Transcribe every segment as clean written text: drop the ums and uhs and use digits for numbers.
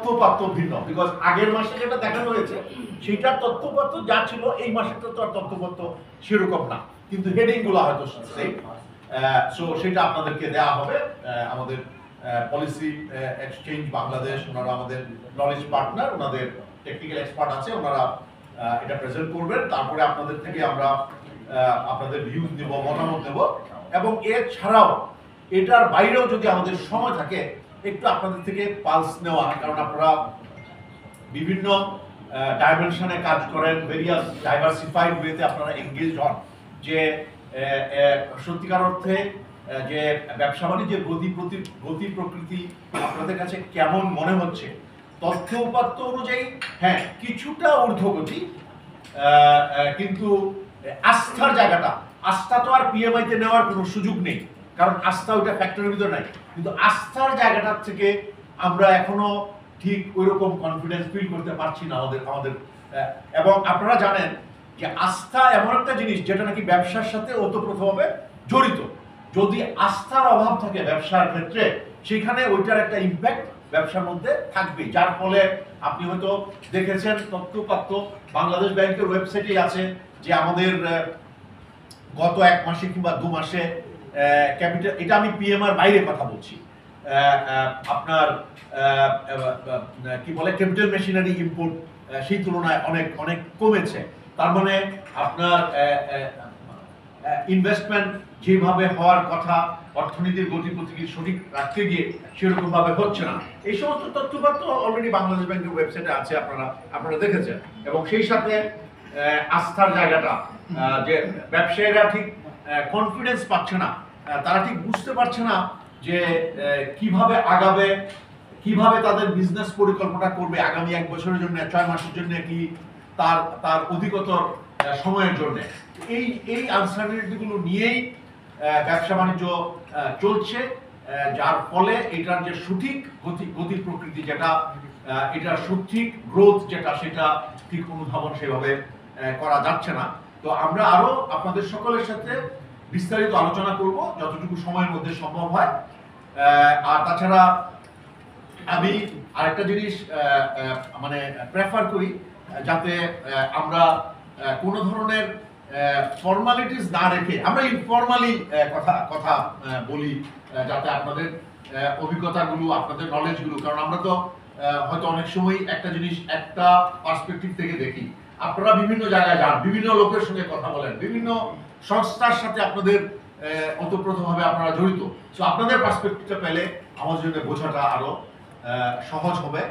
তথ্যপাত্র ভিন্ন, বিকজ আগের মাসে যেটা দেখানো হয়েছে সেইটার তথ্যপত্র যা ছিল এই মাসেরটা তো আর তথ্যপত্র সেরকম না, কিন্তু হেডিং গুলো হয়তো সেম। সো সেটা আপনাদেরকে দেওয়া হবে। আমাদের পলিসি এক্সচেঞ্জ বাংলাদেশ, ওনারা আমাদের নলেজ পার্টনার, ওনাদের টেকনিক্যাল এক্সপার্ট আছে, ওনারা এটা প্রেজেন্ট করবেন। তারপরে আপনাদের থেকে আমরা আপনাদের ভিউজ নেব, মতামত নেব, এবং এছাড়াও এটার বাইরেও যদি আমাদের সময় থাকে একটু আপনাদের থেকে পালস নেওয়া, কারণ আপনারা বিভিন্ন ডাইমেনশনে কাজ করেন, ভেরিয়াস ডাইভার্সিফাইড ওয়েতে আপনারা এঙ্গেজ হন, যে সত্যিকার অর্থে যে ব্যবসা বাণিজ্যের গতি প্রকৃতি আপনাদের কাছে কেমন মনে হচ্ছে। তথ্য উপাত্ত অনুযায়ী হ্যাঁ কিছুটা ঊর্ধ্বগতি, কিন্তু আস্থার জায়গাটা, আস্থা তো আর পিএমআই তে নেওয়ার কোনো সুযোগ নেই, কারণ আস্থা ওইটা ফ্যাক্টরের ভিতরে নাই, কিন্তু আস্থার জায়গাটার থেকে আমরা এখনো ঠিক ওইরকম কনফিডেন্স ফিল করতে পারছি না আমাদের। এবং আপনারা জানেন যে আস্থা এমন একটা জিনিস যেটা নাকি ব্যবসার সাথে ওতপ্রোতভাবে জড়িত। যদি আস্থার অভাব থাকে ব্যবসার ক্ষেত্রে, সেখানে ওইটার একটা ইম্প্যাক্ট ব্যবসার মধ্যে থাকবে, যার ফলে আপনি হয়তো দেখেছেন তথ্যপাত্র বাংলাদেশ ব্যাংকের ওয়েবসাইটে আছে যে আমাদের গত 1 মাসে কিংবা 2 মাসে ক্যাপিটাল, এটা আমি পিএমআর বাইরে কথা বলছি, আপনার কি বলে ক্যাপিটাল মেশিনারি ইম্পোর্ট সেই তুলনায় অনেক অনেক কমেছে। তার মানে আপনার ইনভেস্টমেন্ট যেভাবে হওয়ার কথা, অর্থনীতির গতি প্রকৃতি সঠিক রাখতে গিয়ে সেরকম ভাবে হচ্ছে না। এই সমস্ত তথ্যপাত্র অলরেডি বাংলাদেশ ব্যাংকের ওয়েবসাইটে আছে, আপনারা দেখেছেন। এবং সেই সাথে আস্থার জায়গাটা, যে ব্যবসায়ীরা ঠিক কনফিডেন্স পাচ্ছে না, তারা ঠিক বুঝতে পারছে না যে কিভাবে আগাবে, কিভাবে তাদের বিজনেস পরিকল্পনা করবে আগামী 1 বছরের জন্য, 6 মাসের জন্য, কি তার অধিকতর সময়ের জন্য। এই আনসার্টেনিটিগুলো নিয়েই ব্যবসা বাণিজ্য চলছে, যার ফলে এটার যে সঠিক গতি প্রকৃতি যেটা, এটার সঠিক গ্রোথ যেটা, সেটা ঠিক অনুধাবন সেভাবে করা যাচ্ছে না। তো আমরা আরো আপনাদের সকলের সাথে বিস্তারিত আলোচনা করব যতটুকু সময়ের মধ্যে সম্ভব হয়। আর তাছাড়া আমি আরেকটা জিনিস মানে প্রেফার করি, যাতে আমরা কোনো ধরনের ফর্মালিটিস না রেখে আমরা ইনফর্মালি কথা বলি, যাতে আপনাদের অভিজ্ঞতাগুলো, আপনাদের নলেজগুলো, কারণ আমরা তো হয়তো অনেক সময় একটা জিনিস একটা পার্সপেক্টিভ থেকে দেখি, আপনারা বিভিন্ন জায়গায় যান, বিভিন্ন লোকের সঙ্গে কথা বলেন, বিভিন্ন সংস্থার সাথে আপনাদের ওতপ্রোতভাবে আপনারা জড়িত। সো আপনাদের পার্সপেক্টিভটা পেলে আমাদের জন্য বোঝাটা আরো সহজ হবে,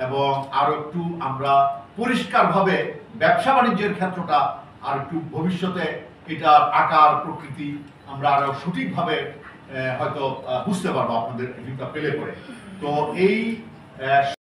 এবং আরো একটু আমরা পরিষ্কারভাবে ব্যবসা বাণিজ্যের ক্ষেত্রটা আর একটু ভবিষ্যতে এটার আকার প্রকৃতি আমরা আরো সঠিকভাবে হয়তো বুঝতে পারবো আপনাদের ভিউটা পেলে পরে। তো এই